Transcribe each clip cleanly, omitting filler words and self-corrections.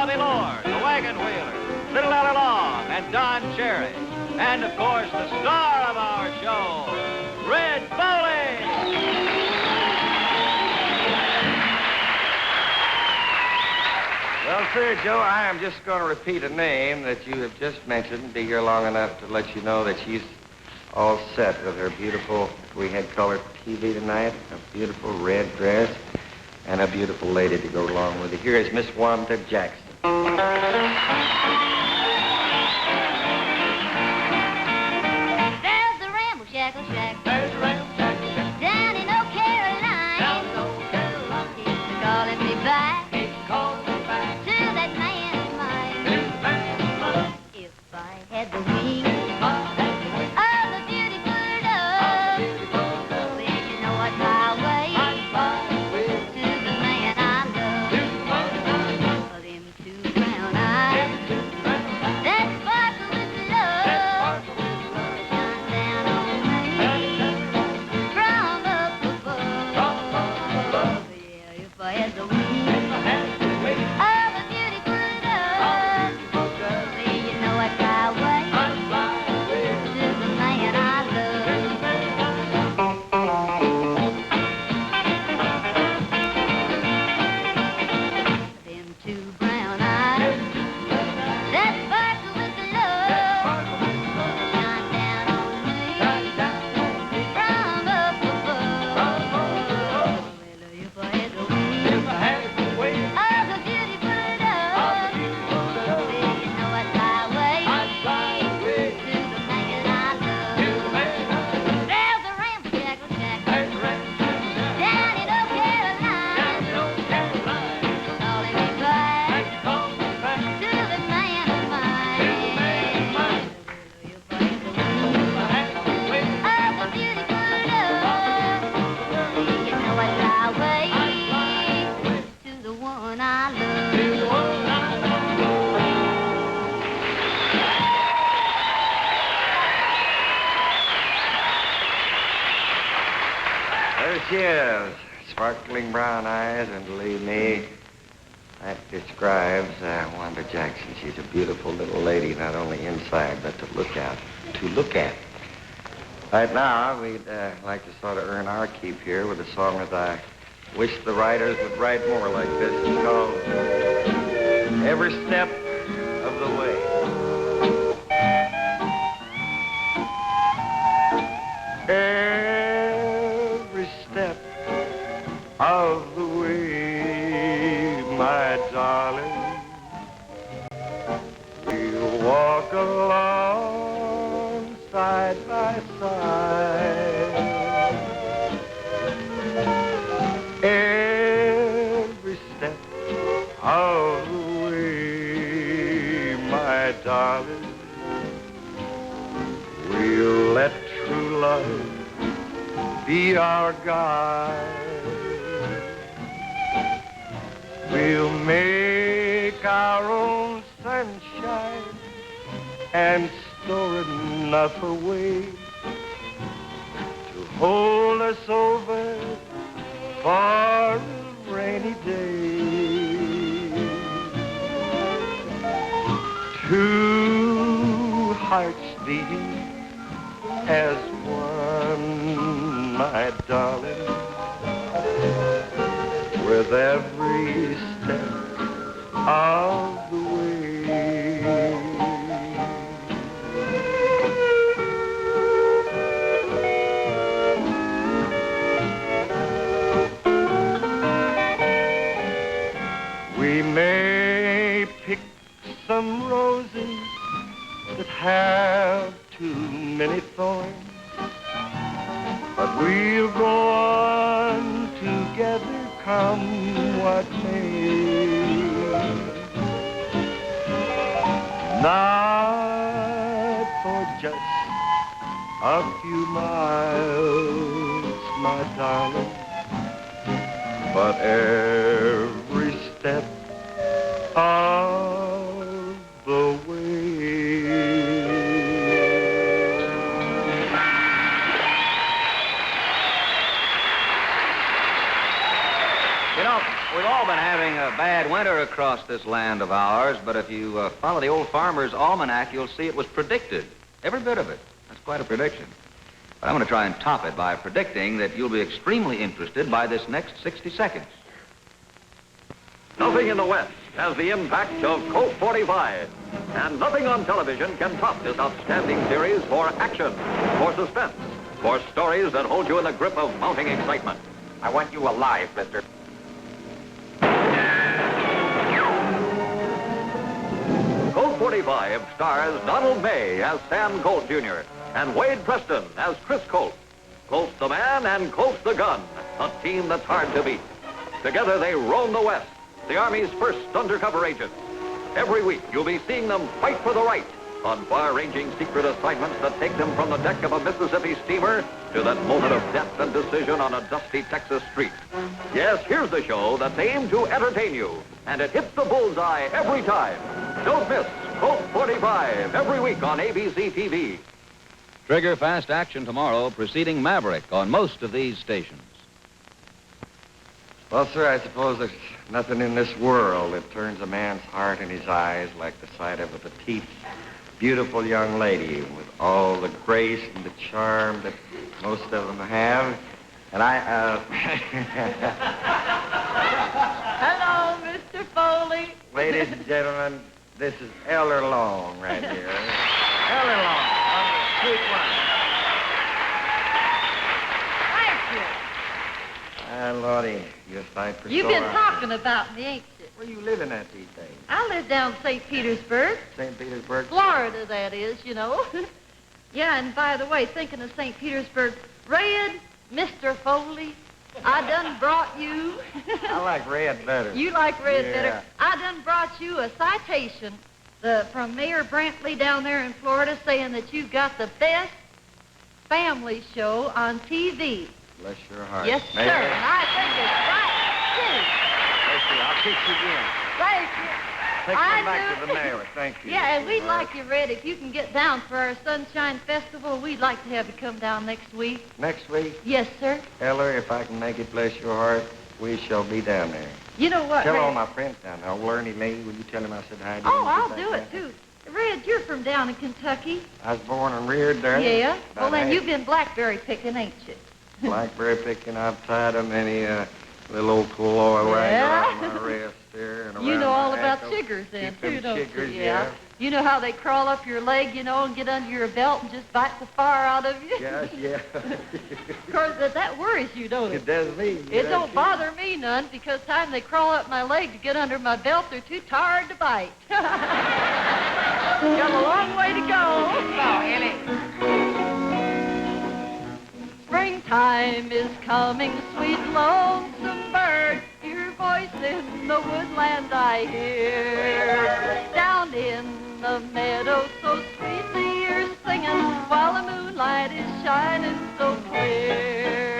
Bobby Lord, the Wagon Wheelers, Little Eller Long, and Don Cherry. And, of course, the star of our show, Red Foley! Well, sir, Joe, I am just going to repeat a name that you have just mentioned, be here long enough to let you know that she's all set with her beautiful, we had color TV tonight, a beautiful red dress, and a beautiful lady to go along with it. Here is Miss Wanda Jackson. There's the ramble-shackle shack. There's a ramble-shackle shack. Down in Old Caroline. Down in Old Caroline. He's calling me back. He's calling me back. To that man of mine. To the man of mine. If I had the wings If I had the wings of a beautiful dove, of a beautiful dove, well, you know I'd fly away I'd fly away to the man I love. to the man I love. For them two brown eyes Them two brown eyes that sparkle with that love sparkle with love. shine down on me Shine down on me from up above. from above. Yeah, if I had the wings If I had the wings of a beautiful of a dove, beautiful dove, well, you know I'd fly away I'd fly away to the man I to the love. man I love. Them two brown eyes Them two brown eyes that sparkle with that love sparkle with love. shine down on me Shine down on me from up above. from above. Well, if I had the wings If I had the wings of a beautiful of a dove, beautiful dove, well, you know I'd fly away I'd fly away to the man I love. to the man I love. There's a ramble-shackle shack There's a ramble-shackle shack down in Old down Caroline, in Old Caroline. calling me back And you call me back to the man of mine. to the man of mine. Well, if I had the wings If I had the wings of a beautiful dove, well, you know I'd fly away to the one I love. to the one I love. There she is, sparkling brown eyes, and believe me, that describes Wanda Jackson. She's a beautiful little lady, not only inside, but to look at. Right now, we'd like to sort of earn our keep here with a song that I wish the writers would write more like this. It's called Every Step of the Way. Every step of the way, my darling, we'll walk along side by side. Every step of the way, my darling, we'll let true love be our guide. We'll make our own sunshine and store enough away to hold us over for a rainy day. Two hearts beating as one, my darling, with every step of the way. We may pick some roses that have too many thorns, but we'll go on together, come what may. Not for just a few miles, my darling, but every step of the way. You know, we've all all been having a bad winter across this land of ours, but if you follow the old farmer's almanac, you'll see it was predicted. Every bit of it. That's quite a prediction. But I'm going to try and top it by predicting that you'll be extremely interested by this next 60 seconds. Nothing in the West has the impact of Colt 45. And nothing on television can top this outstanding series for action, for suspense, for stories that hold you in the grip of mounting excitement. I want you alive, mister. Colt 45 stars Donald May as Sam Colt Jr. and Wade Preston as Chris Colt. Colt's the man and Colt's the gun, a team that's hard to beat. Together they roam the West, the Army's first undercover agents. Every week you'll be seeing them fight for the right on far-ranging secret assignments that take them from the deck of a Mississippi steamer to that moment of death and decision on a dusty Texas street. Yes, here's the show that's aimed to entertain you, and it hits the bullseye every time. Don't miss Colt 45 every week on ABC TV. Trigger fast action tomorrow, preceding Maverick on most of these stations. Well, sir, I suppose there's nothing in this world that turns a man's heart in his eyes like the sight of a petite, beautiful young lady with all the grace and the charm that most of them have. And Hello, Mr. Foley. ladies and gentlemen, this is Eller Long right here. Eller Long, sweet one. Thank you. Lordy, you're fine for You've been talking about me, ain't you? Where you living at these days? I live down St. Petersburg, St. Petersburg? Florida, that is, you know. Yeah, and by the way, thinking of St. Petersburg, Red, Mr. Foley, I done brought you. I like red better. You like Red Yeah. better. I done brought you a citation from Mayor Brantley down there in Florida saying that you've got the best family show on TV. Bless your heart. Yes, Mayor. sir. And I think it's right, Bless you. I'll kiss you again. too. Thank you. Take I them back knew- to the mayor. Thank you. Yeah, and we'd All like right. you, Red, if you can get down for our Sunshine Festival, we'd like to have you come down next week. Next week, Yes, sir. Eller, if I can make it, bless your heart, we shall be down there. You know what, Tell Red? all my friends down there. Old Ernie Lee, will you tell him I said hi to him? Oh, I'll do it, too. Red, you're from down in Kentucky. I was born and reared there. Yeah? About Well, then half. you've been blackberry picking, ain't you? Blackberry picking. I've tied them any little old colloy wagger Yeah. on my wrist there. And You around know my all about ankle. chiggers then, Keep too, them don't chiggers, you? yeah. You know how they crawl up your leg, you know, and get under your belt and just bite the fire out of you? Yes, yeah. Of course, that worries you, don't it? It does me. It don't bother me none, because time they crawl up my leg to get under my belt, they're too tired to bite. Got a long way to go. Springtime is coming, sweet lonesome bird. Your voice in the woodland I hear. Down in the meadow so sweetly you're singing, while the moonlight is shining so clear.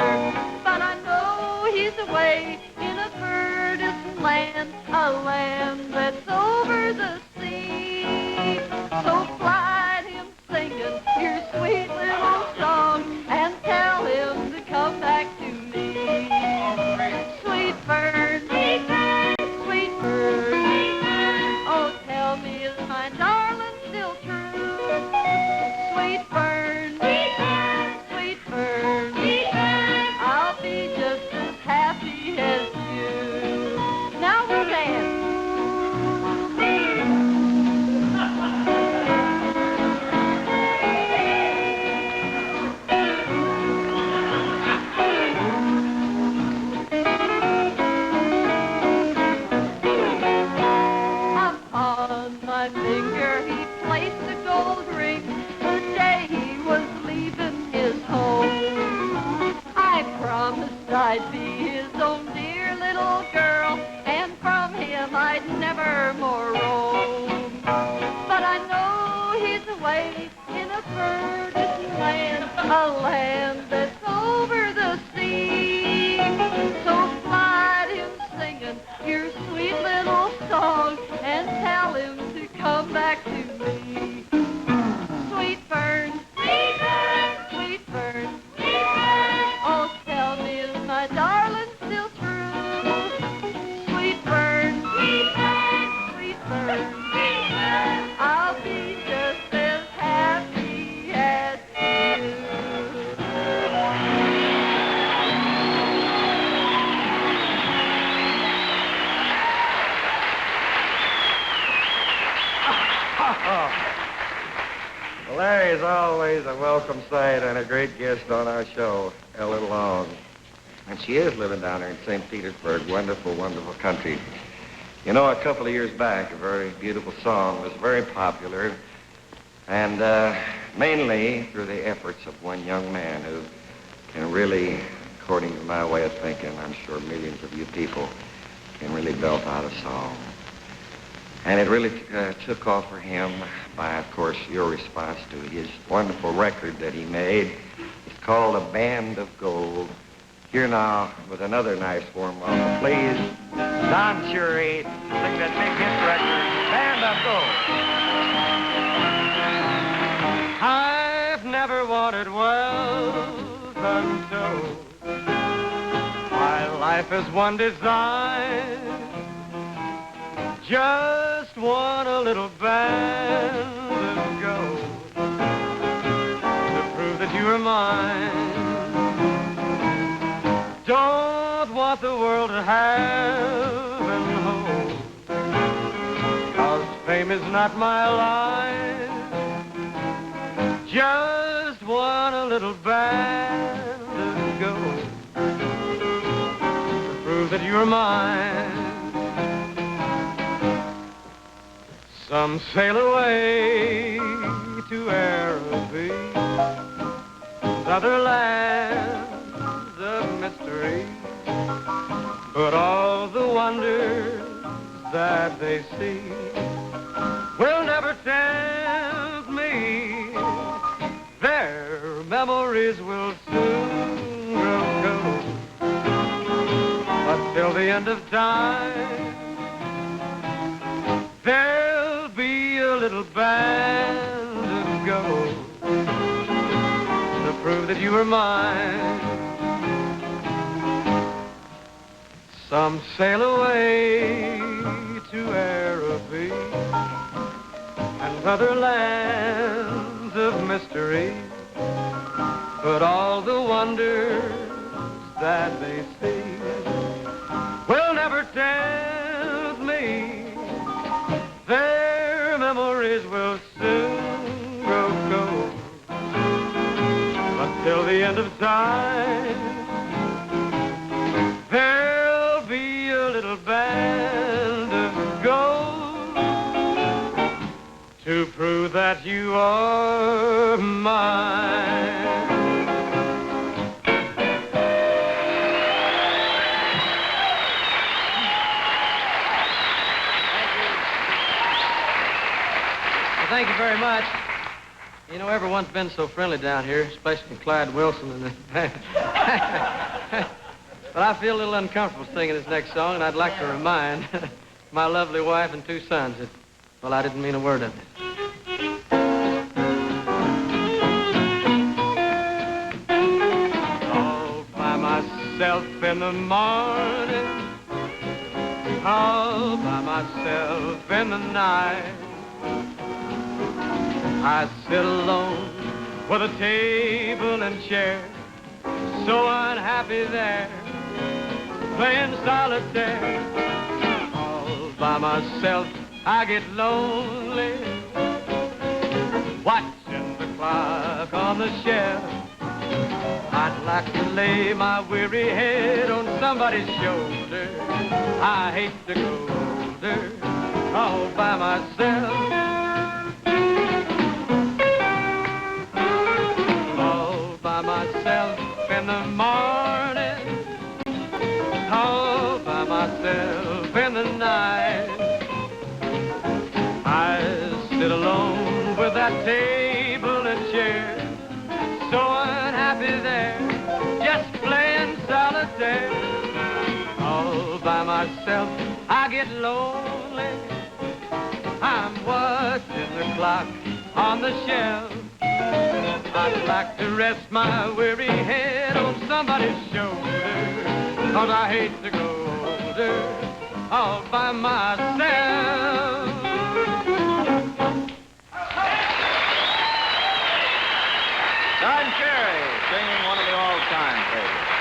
But I know he's away in a furthest land, a land that's over the sea. So fly him singing your sweet little song and tell him to come back to me. Sweet bird, sweet bird, sweet bird. Oh, tell me, is my darling still true? Sweet bird, sweet bird, sweet bird, sweet bird. I'll be just as happy as you. Now we'll dance. Upon my finger he placed a gold ring the day he was leaving his home. I promised I'd be his own dear little girl, and from him I'd never more roam. But I know he's away in a furthest land, a land that's over the sea. So fly him singing your sweet little song and tell him to come back to me. Sweet fern, sweet fern, sweet fern, sweet fern. Oh, tell me, is my darling still true? Sweet welcome sight and a great guest on our show, Eller Long. And she is living down there in St. Petersburg. Wonderful, wonderful country. You know, a couple of years back, a very beautiful song was very popular, and mainly through the efforts of one young man who can really, according to my way of thinking, I'm sure millions of you people can really belt out a song. And it really took off for him by, of course, your response to his wonderful record that he made. It's called A Band of Gold. Here now with another nice warm welcome, please, Don Cherry, sing that big hit record, Band of Gold. I've never wanted wealth untold. My life is one design. Just want a little band of gold to prove that you are mine. Don't want the world to have and hold, 'cause fame is not my line. Just want a little band of gold to prove that you are mine. Some sail away to Araby, other lands of mystery, but all the wonders that they see will never tempt me. Their memories will soon grow cold, but till the end of time, there'll be a little band of gold to prove that you are mine. Some sail away to Araby and other lands of mystery, but all the wonders that they see will never tempt me. Their memories will soon grow cold, but till the end of time, there'll be a little band of gold to prove that you are mine. Thank you very much. You know, everyone's been so friendly down here, especially Clyde Wilson. But I feel a little uncomfortable singing this next song, and I'd like to remind my lovely wife and two sons that, well, I didn't mean a word of it. All by myself in the morning, all by myself in the night, I sit alone with a table and chair, so unhappy there, playing solitaire. All by myself, I get lonely, watching the clock on the shelf. I'd like to lay my weary head on somebody's shoulder. I hate to go older, all by myself. By myself in the morning, all by myself in the night. I sit alone with that table and chair, so unhappy there, just playing solitaire. All by myself, I get lonely, I'm watching the clock on the shelf. I'd like to rest my weary head on somebody's shoulder, 'cause I hate to go older all by myself. Don Cherry singing one of the all-time favorites.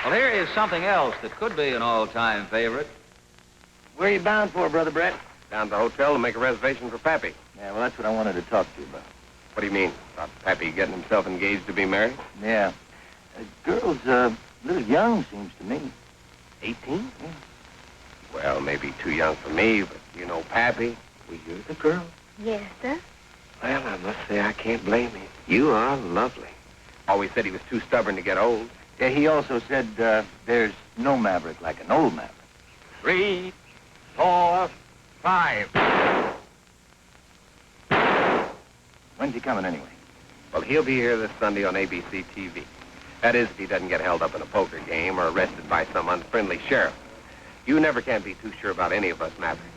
Well, here is something else that could be an all-time favorite. Where are you bound for, Brother Brett? Down to the hotel to make a reservation for Pappy. Yeah, well, that's what I wanted to talk to you about. What do you mean? About Pappy getting himself engaged to be married? Yeah. Girl's a little young, seems to me. 18? Yeah. Well, maybe too young for me, but you know Pappy. Well, you're the girl. Yes, sir. Well, I must say I can't blame him. You are lovely. Always said he was too stubborn to get old. Yeah, he also said there's no Maverick like an old Maverick. 3, 4, 5. When's he coming anyway? Well, he'll be here this Sunday on ABC TV. That is, if he doesn't get held up in a poker game or arrested by some unfriendly sheriff. You never can be too sure about any of us, Maverick.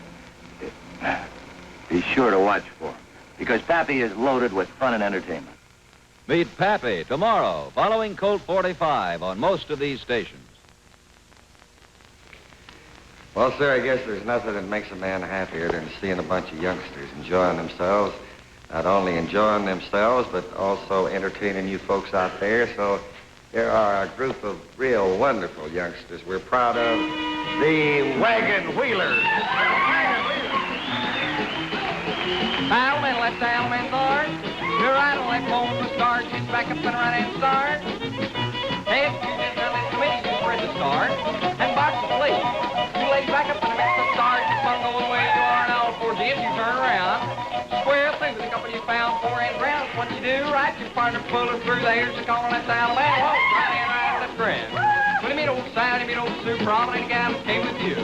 Be sure to watch for him, because Pappy is loaded with fun and entertainment. Meet Pappy tomorrow, following Colt 45 on most of these stations. Well, sir, I guess there's nothing that makes a man happier than seeing a bunch of youngsters enjoying themselves. Not only enjoying themselves, but also entertaining you folks out there. So there are a group of real wonderful youngsters we're proud of. The Wagon Wheelers. Alman, let the Alman start. You're right on that phone to start. She's back up and right and start. Head, you just tell this committee you press the start. And box the plate. You lay back up and miss the start. You fun go the way you are and all four gents, you turn around. Square through the company you found 4 ends round. What you do, right? Your partner pull her through the air. Just call on that Alman. Walk right in, right on that ground. When you meet old Sal, you meet old Sue, probably the guy that came with you.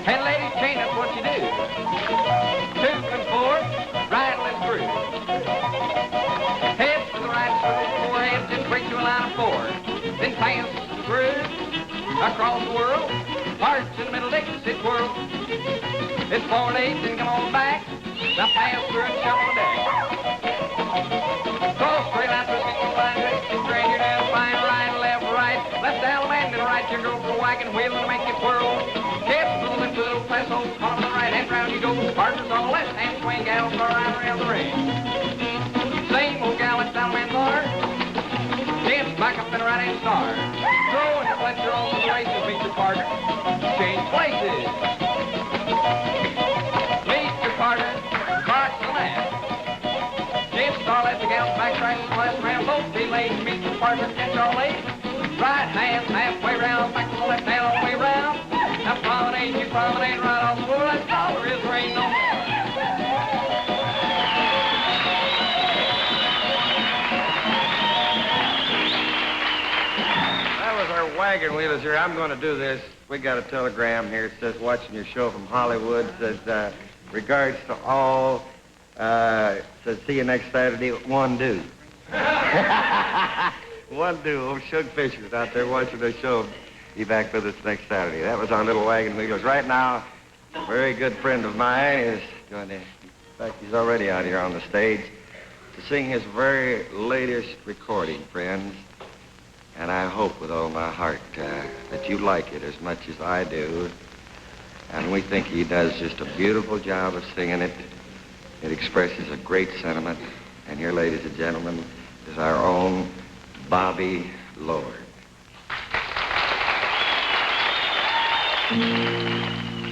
And ladies, chain up what you do. 2 and 4, right and through. Heads to the right, swivel 4 heads, then break to a line of 4. Then pass through, across the world. Hearts in the middle, exit twirl. It's 4 and 8, then come on back. Now pass through and shuffle the deck. Cross straight line, twist it, line, straight your down, fine, right, left, right. Left Alman, then right, your girl for a wagon wheel and make it whirl. Hips to the left, little press, hold, on the right hand, round you go. Partners on the left hand, swing, gals, go around the ring. Same old gal, left Alman bar. Gents back up and right hand star. Throw and let your own the races, meet your partner. Change places. Meet your partner, march the left. Gents star left, the gals back right and left round. Both be ladies, meet your partner, catch all ladies. Right hand, halfway round, back to the left hand, all the way round. Now promenade, you promenade right off the floor. That's all there is, there ain't no more. That was our Wagon Wheelers here. I'm going to do this. We got a telegram here. It says, watching your show from Hollywood. It says, regards to all. Says, see you next Saturday at One Do. One Do. Old Shug Fisher's out there watching the show. Be back with us next Saturday. That was our little Wagon Wheelers. Right now, a very good friend of mine is going to, in fact, he's already out here on the stage to sing his very latest recording, friends. And I hope with all my heart that you like it as much as I do. And we think he does just a beautiful job of singing it. It expresses a great sentiment. And here, ladies and gentlemen, is our own Bobby Lord.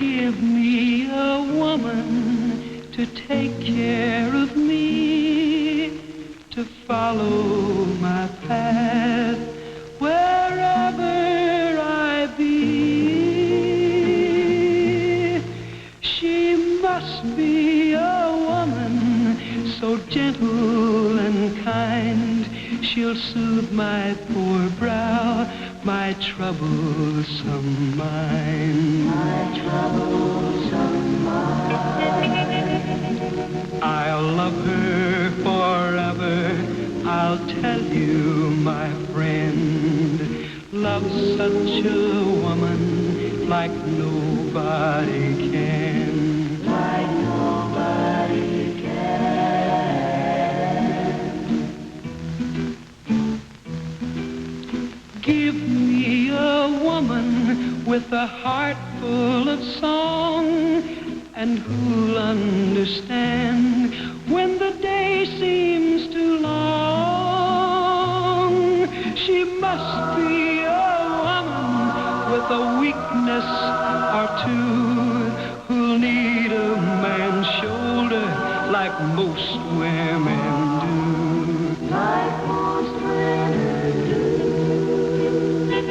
Give me a woman to take care of me, to follow my path wherever I be. She must be a woman so gentle and kind. She'll soothe my poor brow, my troublesome mind. My troublesome mind. I'll love her forever. I'll tell you, my friend, love's such a woman like nobody can. Like nobody can. Give me a woman with a heart full of song, and who'll understand when the day seems too long. She must be a woman with a weakness or two, who'll need like most women do. Like most women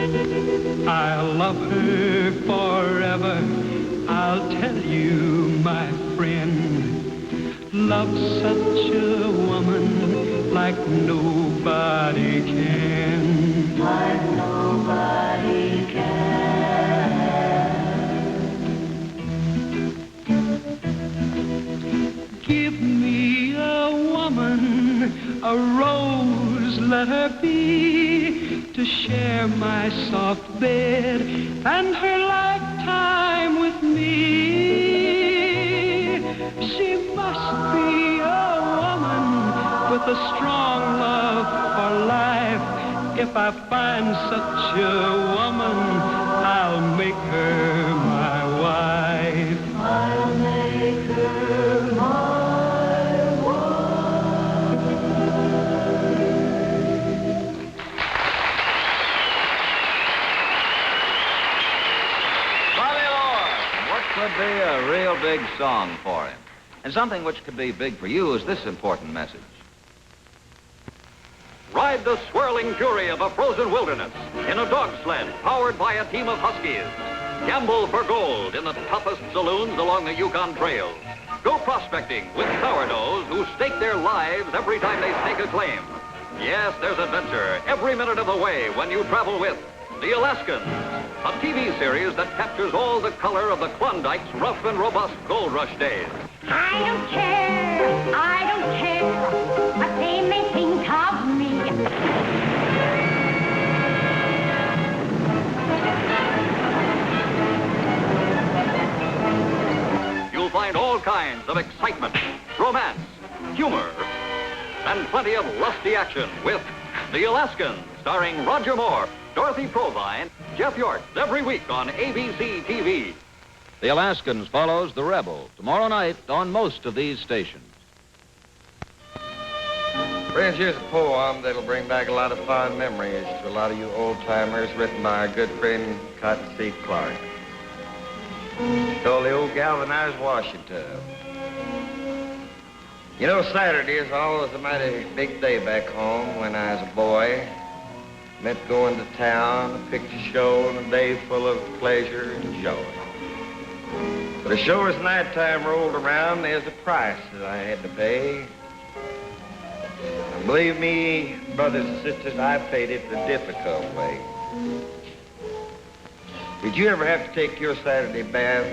do. I love her forever, I'll tell you, my friend. Love such a woman like nobody can. Like nobody can. Give me a woman, a rose let her be, to share my soft bed and her lifetime with me. She must be a woman with a strong love for life. If I find such a woman, I'll make her my wife. I'll make her my wife. Bobby Orr, what could be a real big song for him? And something which could be big for you is this important message. Ride the swirling fury of a frozen wilderness in a dog sled powered by a team of huskies. Gamble for gold in the toughest saloons along the Yukon trails. Go prospecting with sourdoughs who stake their lives every time they stake a claim. Yes, there's adventure every minute of the way when you travel with the Alaskans, a TV series that captures all the color of the Klondike's rough and robust gold rush days. I don't care what they may think of me. You'll find all kinds of excitement, romance, humor, and plenty of lusty action with The Alaskans, starring Roger Moore, Dorothy Provine, Jeff York, every week on ABC TV. The Alaskans follows The Rebel tomorrow night on most of these stations. Friends, here's a poem that'll bring back a lot of fond memories to a lot of you old-timers, written by our good friend Cottonseed Clark. It's called The Old Galvanized Washing Tub. You know, Saturday is always a mighty big day back home when I was a boy. Meant going to town, a picture show, and a day full of pleasure and joy. But as sure as nighttime rolled around, there's a price that I had to pay. And believe me, brothers and sisters, I paid it the difficult way. Did you ever have to take your Saturday bath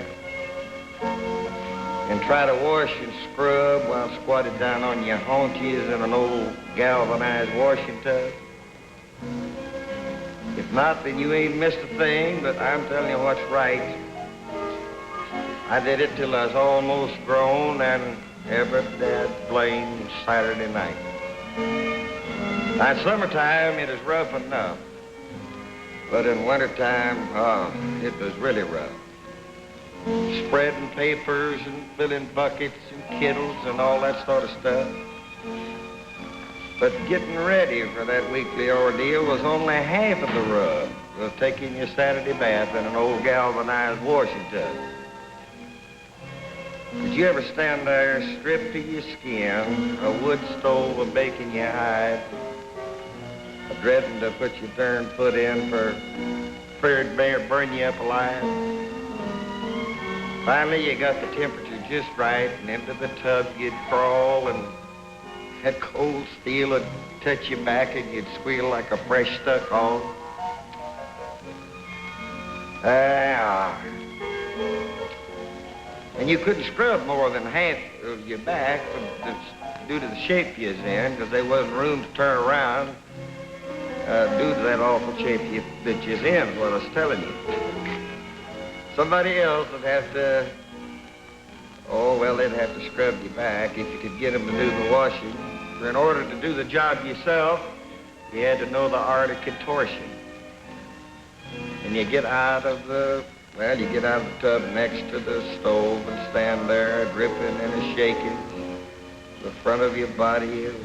and try to wash and scrub while squatted down on your haunches in an old galvanized washing tub? If not, then you ain't missed a thing, but I'm telling you what's right. I did it till I was almost grown and every dad blamed Saturday night. Now, in summertime, it is rough enough. But in wintertime, it was really rough. Spreading papers and filling buckets and kettles and all that sort of stuff. But getting ready for that weekly ordeal was only half of the rub of taking your Saturday bath in an old galvanized washing tub. Did you ever stand there stripped to your skin, a wood stove a baking your hide, a dreading to put your darn foot in for fear it'd burn you up alive? Finally, you got the temperature just right, and into the tub you'd crawl, and that cold steel would touch your back, and you'd squeal like a fresh stuck hog. And you couldn't scrub more than half of your back due to the shape you was in, because there wasn't room to turn around due to that awful shape that you was in, is what I was telling you. Somebody else would have to, they'd have to scrub your back if you could get them to do the washing. For in order to do the job yourself, you had to know the art of contortion. And you get out of the tub next to the stove and stand there dripping and shaking. The front of your body is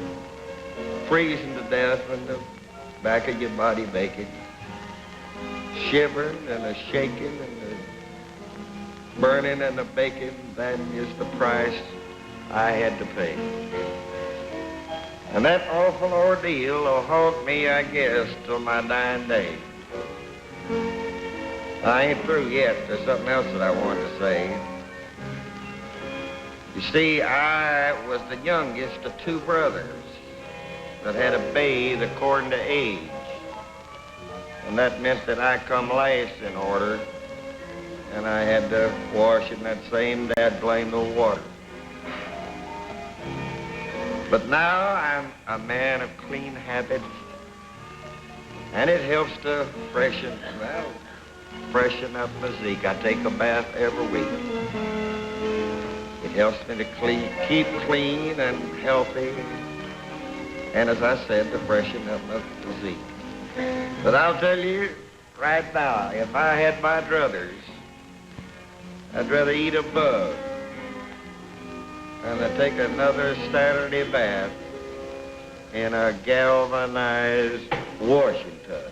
freezing to death and the back of your body baking. Shivering and a shaking and a burning and a baking. That is the price I had to pay. And that awful ordeal will haunt me, I guess, till my dying day. I ain't through yet. There's something else that I want to say. You see, I was the youngest of two brothers that had to bathe according to age. And that meant that I come last in order, and I had to wash in that same dad-blamed old water. But now I'm a man of clean habits, and it helps to freshen up my physique. I take a bath every week. It helps me to keep clean and healthy, and as I said, to freshen up my physique. But I'll tell you right now, if I had my druthers, I'd rather eat a bug than to take another Saturday bath in a galvanized washing tub.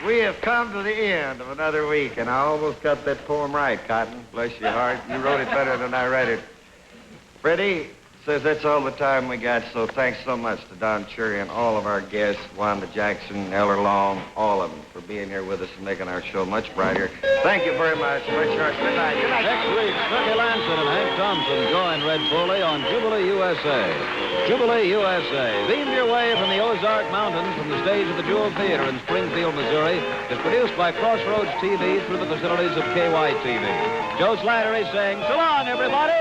We have come to the end of another week, and I almost got that poem right, Cotton. Bless your heart. You wrote it better than I read it. Freddie says that's all the time we got, so thanks so much to Don Cherry and all of our guests, Wanda Jackson, Eller Long, all of them, for being here with us and making our show much brighter. Thank you very much. Good night. Good night. Next week, Turkey Lanson and Hank Thompson join Red Foley on Jubilee, USA. Jubilee, USA, beamed your way from the Ozark Mountains from the stage of the Jewel Theater in Springfield, Missouri, is produced by Crossroads TV through the facilities of KYTV. Joe Slattery saying, so long, everybody!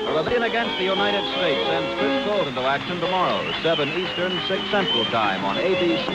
The rebellion against the United States sends Chris Colt into action tomorrow, 7 Eastern, 6 Central Time on ABC.